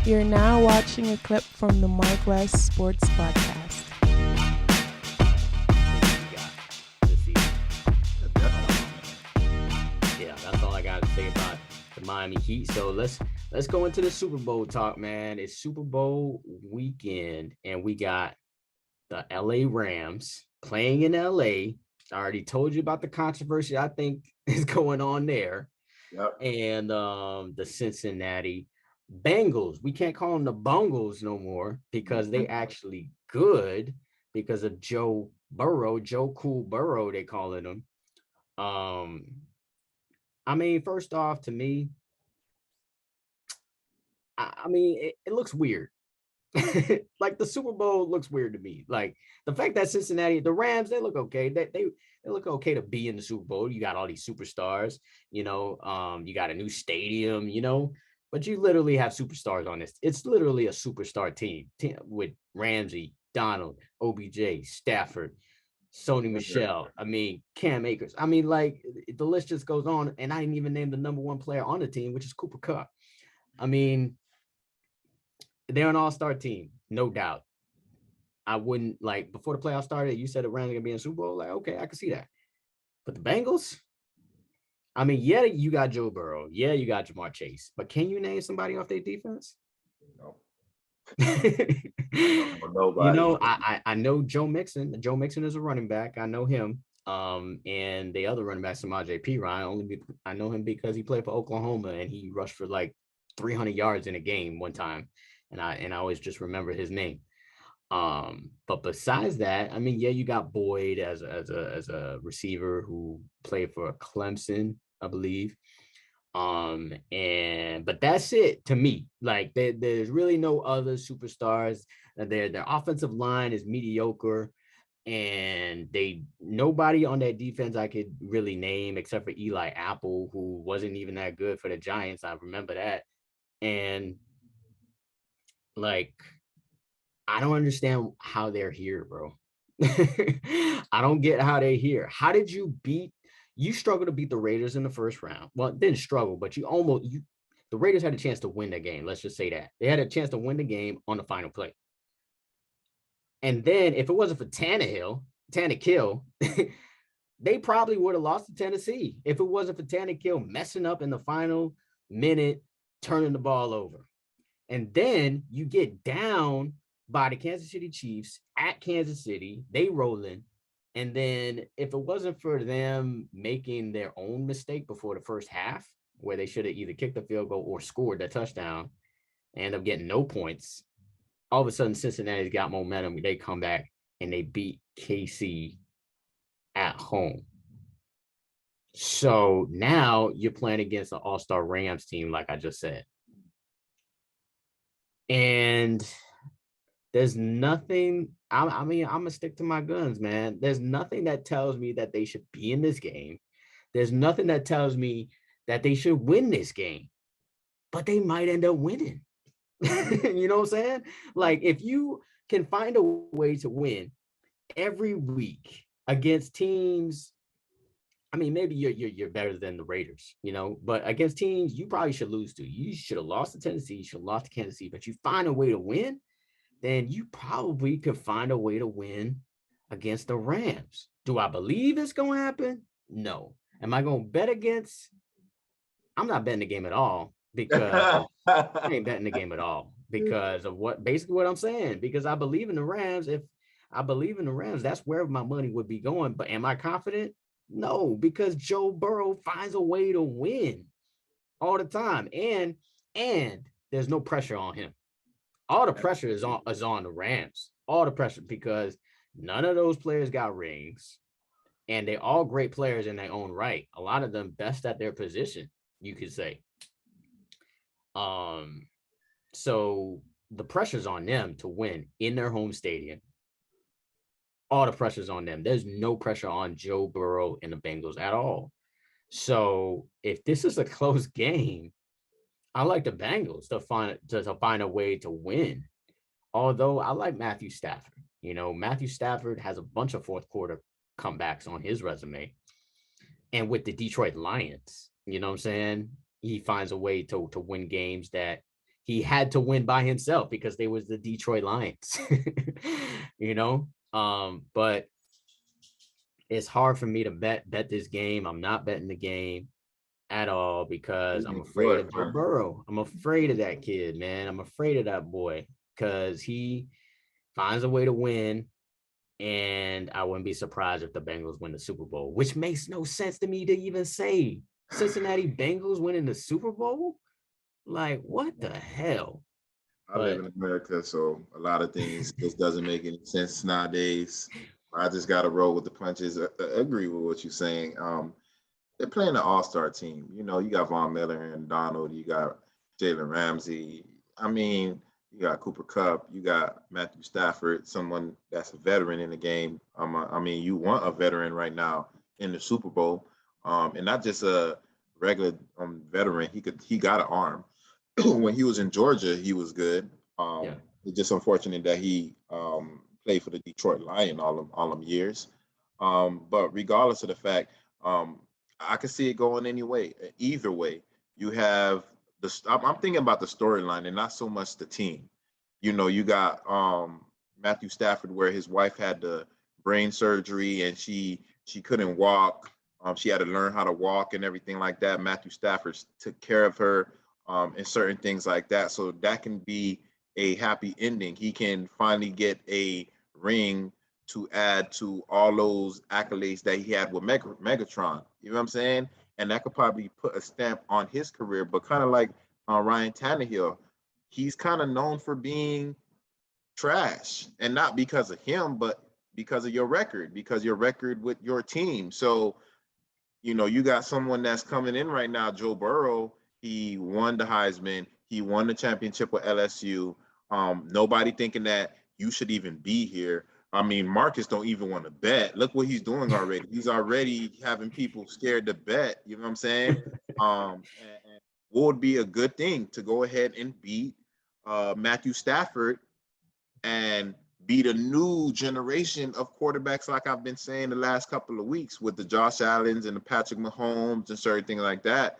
You're now watching a clip from the MarcWes Sports Podcast. Yeah, that's all I got to say about the Miami Heat. So let's go into the Super Bowl talk, man. It's Super Bowl weekend, and we got the LA Rams playing in LA. I already told you about the controversy I think is going on there. Yep. And the Cincinnati Bengals. We can't call them the Bungles no more because they actually good because of Joe Cool Burrow, they calling him. I mean, first off, to me, I mean, it looks weird. Like the Super Bowl looks weird to me. Like the fact that Cincinnati, the Rams, they look okay. They look okay to be in the Super Bowl. You got all these superstars, you got a new stadium, but you literally have superstars on this. It's literally a superstar team with Ramsey, Donald, OBJ, Stafford, Sony Michel. I mean, Cam Akers. I mean, like the list just goes on, and I didn't even name the number one player on the team, which is Cooper Kupp. I mean, they're an all-star team, no doubt. I wouldn't before the playoffs started, you said the Rams are gonna be in the Super Bowl. Like, okay, I can see that. But the Bengals, I mean, yeah, you got Joe Burrow, yeah, you got Jamar Chase, but can you name somebody off their defense? No. Nobody. I know Joe Mixon. Joe Mixon is a running back. I know him. And the other running back, Samaje Perine, I know him because he played for Oklahoma and he rushed for like 300 yards in a game one time. And I always just remember his name. But besides that, I mean, yeah, you got Boyd as a receiver who played for Clemson, I believe. But that's it to me. Like there's really no other superstars. Their offensive line is mediocre, and nobody on that defense I could really name except for Eli Apple, who wasn't even that good for the Giants. I remember that. And I don't understand how they're here, bro. I don't get how they're here. How did you struggle to beat the Raiders in the first round? Well, didn't struggle, but the Raiders had a chance to win the game. Let's just say that. They had a chance to win the game on the final play. And then if it wasn't for Tannehill, they probably would have lost to Tennessee if it wasn't for Tannehill messing up in the final minute, turning the ball over. And then you get down by the Kansas City Chiefs at Kansas City, they rolling. And then if it wasn't for them making their own mistake before the first half, where they should have either kicked the field goal or scored that touchdown, and end up getting no points, all of a sudden Cincinnati's got momentum. They come back and they beat KC at home. So now you're playing against an all-star Rams team, like I just said. And there's nothing, I mean, I'm going to stick to my guns, man. There's nothing that tells me that they should be in this game. There's nothing that tells me that they should win this game, but they might end up winning. You know what I'm saying? Like, if you can find a way to win every week against teams, I mean, maybe you're better than the Raiders, but against teams you probably should lose to. You should have lost to Tennessee, you should have lost to Kansas City, but you find a way to win, then you probably could find a way to win against the Rams. Do I believe it's going to happen? No. Am I going to bet against? I'm not betting the game at all because I ain't betting the game at all because of basically what I'm saying, because I believe in the Rams. If I believe in the Rams, that's where my money would be going. But am I confident? No, because Joe Burrow finds a way to win all the time. And there's no pressure on him. All the pressure is on the Rams. All the pressure, because none of those players got rings, and they're all great players in their own right. A lot of them best at their position, you could say. So the pressure's on them to win in their home stadium. All the pressure's on them. There's no pressure on Joe Burrow and the Bengals at all. So if this is a close game, I like the Bengals to find a way to win. Although I like Matthew Stafford. Matthew Stafford has a bunch of fourth quarter comebacks on his resume. And with the Detroit Lions, you know what I'm saying? He finds a way to win games that he had to win by himself because they was the Detroit Lions, but it's hard for me to bet this game. I'm not betting the game at all because I'm afraid of Joe Burrow. I'm afraid of that kid, man. I'm afraid of that boy because he finds a way to win. And I wouldn't be surprised if the Bengals win the Super Bowl, which makes no sense to me to even say. Cincinnati Bengals winning the Super Bowl? Like, what the hell? I live in America, so a lot of things just doesn't make any sense nowadays. I just got to roll with the punches. I agree with what you're saying. They're playing an all-star team. You know, you got Von Miller and Donald. You got Jalen Ramsey. I mean, you got Cooper Kupp. You got Matthew Stafford, someone that's a veteran in the game. I mean, you want a veteran right now in the Super Bowl, and not just a regular veteran. He got an arm. When he was in Georgia, he was good. It's just unfortunate that he played for the Detroit Lions all them years. But regardless of the fact, I can see it going either way. You have I'm thinking about the storyline and not so much the team. You know, you got Matthew Stafford, where his wife had the brain surgery and she couldn't walk. She had to learn how to walk and everything like that. Matthew Stafford took care of her and certain things like that. So that can be a happy ending. He can finally get a ring to add to all those accolades that he had with Megatron. You know what I'm saying? And that could probably put a stamp on his career. But kind of like Ryan Tannehill, he's kind of known for being trash, and not because of him, but because of your record with your team. So, you know, you got someone that's coming in right now, Joe Burrow. He won the Heisman. He won the championship with LSU. Nobody thinking that you should even be here. I mean, Marcus don't even want to bet. Look what he's doing already. He's already having people scared to bet. You know what I'm saying? And would be a good thing to go ahead and beat Matthew Stafford and beat a new generation of quarterbacks, like I've been saying the last couple of weeks with the Josh Allens and the Patrick Mahomes and certain things like that.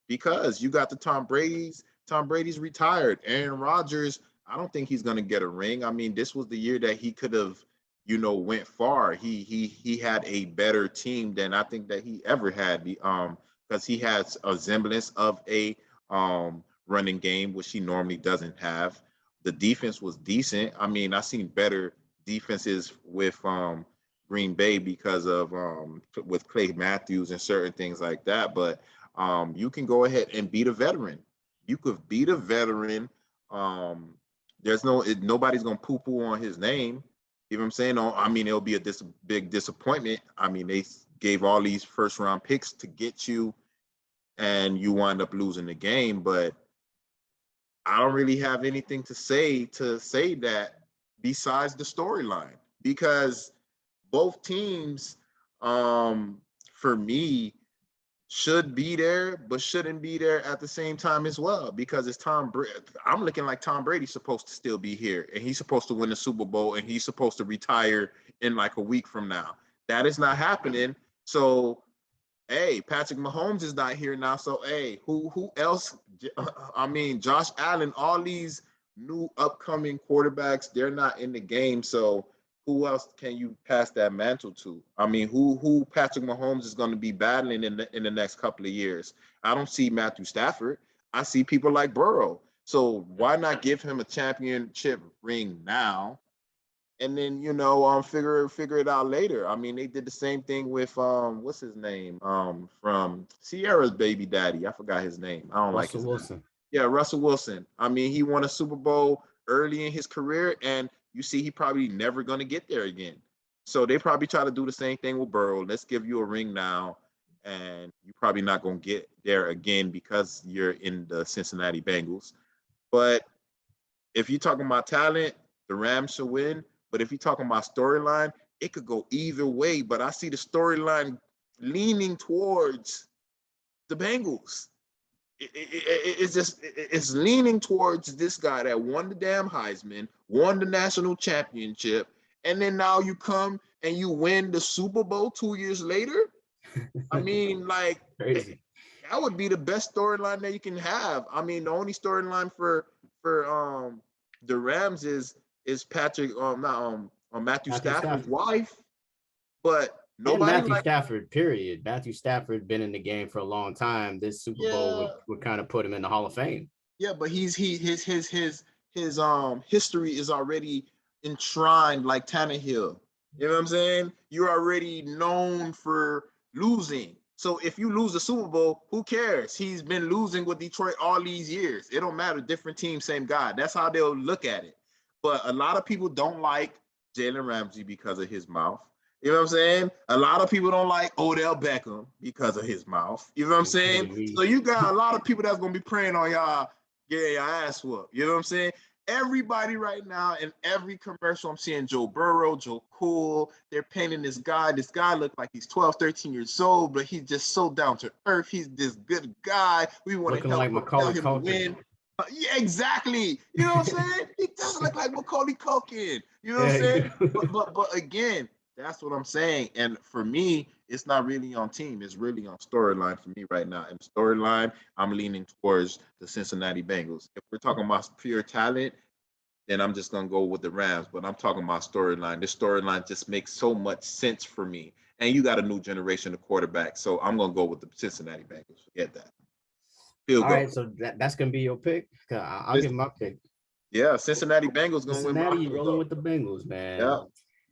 Because you got the Tom Brady's. Tom Brady's retired. Aaron Rodgers, I don't think he's going to get a ring. I mean, this was the year that he could have, you know, went far. He had a better team than I think that he ever had. Because he has a semblance of a running game, which he normally doesn't have. The defense was decent. I mean, I've seen better defenses with Green Bay because of with Clay Matthews and certain things like that. But you can go ahead and beat a veteran. You could beat a veteran. Nobody's gonna poo-poo on his name. You know what I'm saying? I mean, it'll be a big disappointment. I mean, they gave all these first-round picks to get you, and you wind up losing the game. But I don't really have anything to say that besides the storyline, because both teams, for me, should be there, but shouldn't be there at the same time as well, because it's Tom Brady. I'm looking like Tom Brady's supposed to still be here, and he's supposed to win the Super Bowl, and he's supposed to retire in like a week from now. That is not happening. So, hey, Patrick Mahomes is not here now. So, hey, who else? I mean, Josh Allen, all these new upcoming quarterbacks, they're not in the game. So, who else can you pass that mantle to? I mean, who Patrick Mahomes is going to be battling in the next couple of years? I don't see Matthew Stafford. I see people like Burrow. So why not give him a championship ring now, and then, you know, figure it out later? I mean, they did the same thing with what's his name from Sierra's baby daddy. I forgot his name. I don't like his Wilson. Name. Yeah, Russell Wilson. I mean, he won a Super Bowl early in his career, and you see he probably never going to get there again. So they probably try to do the same thing with Burrow. Let's give you a ring now, and you're probably not going to get there again because you're in the Cincinnati Bengals. But if you're talking about talent, the Rams should win. But if you're talking about storyline, it could go either way. But I see the storyline leaning towards the Bengals. It's leaning towards this guy that won the damn Heisman, won the national championship, and then now you come and you win the Super Bowl 2 years later. I mean, like, crazy. That would be the best storyline that you can have. I mean, the only storyline for the Rams is Patrick not Matthew Stafford's wife, but and nobody Matthew Stafford. Period. Matthew Stafford been in the game for a long time. This Super Bowl would kind of put him in the Hall of Fame. Yeah, but his history is already enshrined like Tannehill. You know what I'm saying? You're already known for losing. So if you lose the Super Bowl, who cares? He's been losing with Detroit all these years. It don't matter. Different team, same guy. That's how they'll look at it. But a lot of people don't like Jalen Ramsey because of his mouth. You know what I'm saying? A lot of people don't like Odell Beckham because of his mouth. You know what I'm saying? So you got a lot of people that's going to be praying on y'all, getting your ass whooped. You know what I'm saying? Everybody right now in every commercial, I'm seeing Joe Burrow, Joe Cool. They're painting this guy. This guy looks like he's 12, 13 years old, but he's just so down to earth. He's this good guy. We want to help him to win. Yeah, exactly. You know what I'm saying? He doesn't look like Macaulay Culkin. You know what I'm saying? But again, that's what I'm saying. And for me, it's not really on team. It's really on storyline for me right now. And storyline, I'm leaning towards the Cincinnati Bengals. If we're talking about pure talent, then I'm just going to go with the Rams. But I'm talking about storyline. This storyline just makes so much sense for me. And you got a new generation of quarterbacks. So I'm going to go with the Cincinnati Bengals. Forget that. All right, so that's going to be your pick? I'll give my pick. Yeah, Cincinnati Bengals going to win. Cincinnati rolling with the Bengals, man. Yeah.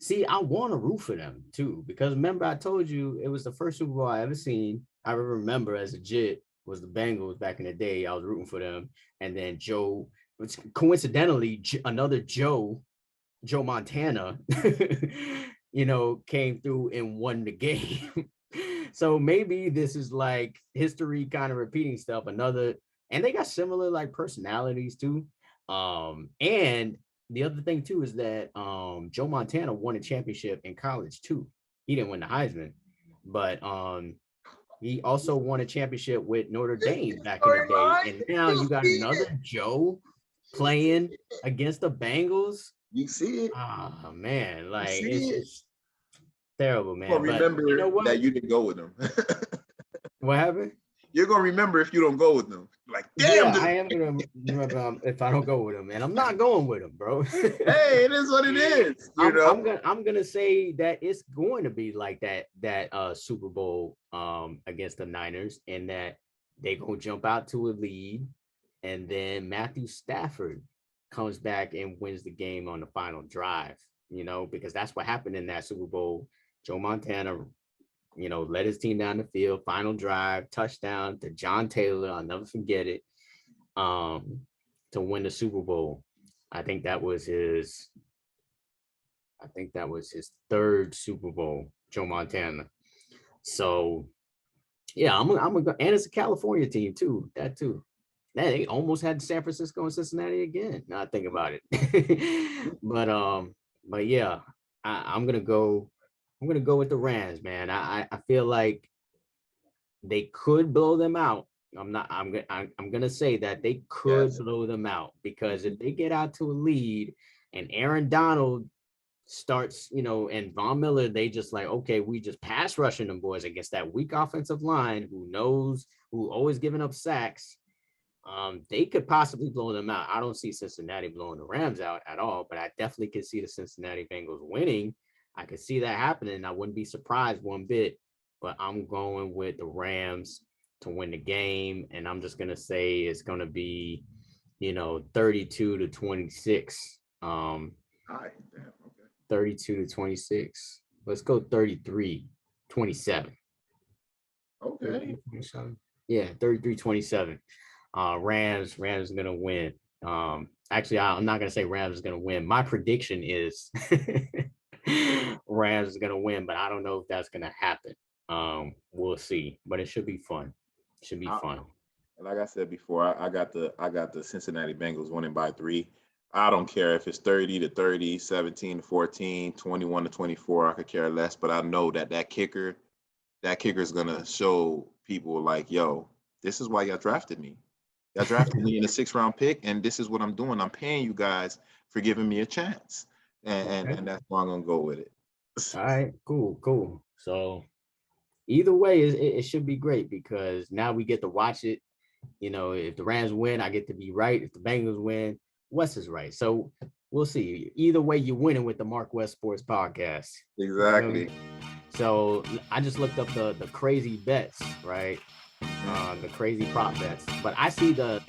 See, I want to root for them too, because remember I told you it was the first Super Bowl I ever seen. I remember as a jit was the Bengals back in the day. I was rooting for them, and then Joe, which coincidentally another Joe Montana, came through and won the game. So maybe this is like history kind of repeating stuff. And they got similar like personalities too, and the other thing too is that Joe Montana won a championship in college too. He didn't win the Heisman, but he also won a championship with Notre Dame back in the day. And now you got another Joe playing against the Bengals. You see it? Oh man, like it's terrible, man. But remember you know what? That you didn't go with them. What happened? You're gonna remember if you don't go with them. Like, damn. Yeah, I am gonna remember if I don't go with them, and I'm not going with them, bro. Hey, it is what it is. I'm gonna say that it's going to be like that Super Bowl against the Niners, and that they gonna jump out to a lead, and then Matthew Stafford comes back and wins the game on the final drive. Because that's what happened in that Super Bowl. Joe Montana, led his team down the field, final drive, touchdown to John Taylor. I'll never forget it. To win the Super Bowl. I think that was his third Super Bowl, Joe Montana. So yeah, I'm gonna go, and it's a California team too. That too. They almost had San Francisco and Cincinnati again. Now I think about it. But yeah, I'm gonna go with the Rams, man. I feel like they could blow them out. I'm gonna say that they could blow them out, because if they get out to a lead and Aaron Donald starts, and Von Miller, they just like, okay, we just pass rushing them boys against that weak offensive line who always giving up sacks. They could possibly blow them out. I don't see Cincinnati blowing the Rams out at all, but I definitely could see the Cincinnati Bengals winning. I could see that happening. I wouldn't be surprised one bit, but I'm going with the Rams to win the game. And I'm just going to say it's going to be, 32-26. All right, damn, okay. 32-26. Let's go 33-27. Okay. 27. Yeah, 33-27. Rams are gonna win. Actually, I'm not gonna say Rams is gonna win. My prediction is Rams is gonna win, but I don't know if that's gonna happen. We'll see, but it should be fun. Fun. Like I said before, I got the Cincinnati Bengals winning by 3. I don't care if it's 30-30, 17-14, 21-24. I could care less, but I know that kicker is gonna show people like, yo, this is why y'all drafted me. Y'all drafted me in a 6th-round pick, and this is what I'm doing. I'm paying you guys for giving me a chance, and that's why I'm gonna go with it. All right, cool. So, either way, it should be great because now we get to watch it. You know, if the Rams win, I get to be right. If the Bengals win, Wes is right. So we'll see. Either way, you're winning with the MarcWes Sports Podcast. Exactly. So I just looked up the crazy bets, right? The crazy prop bets. But I see the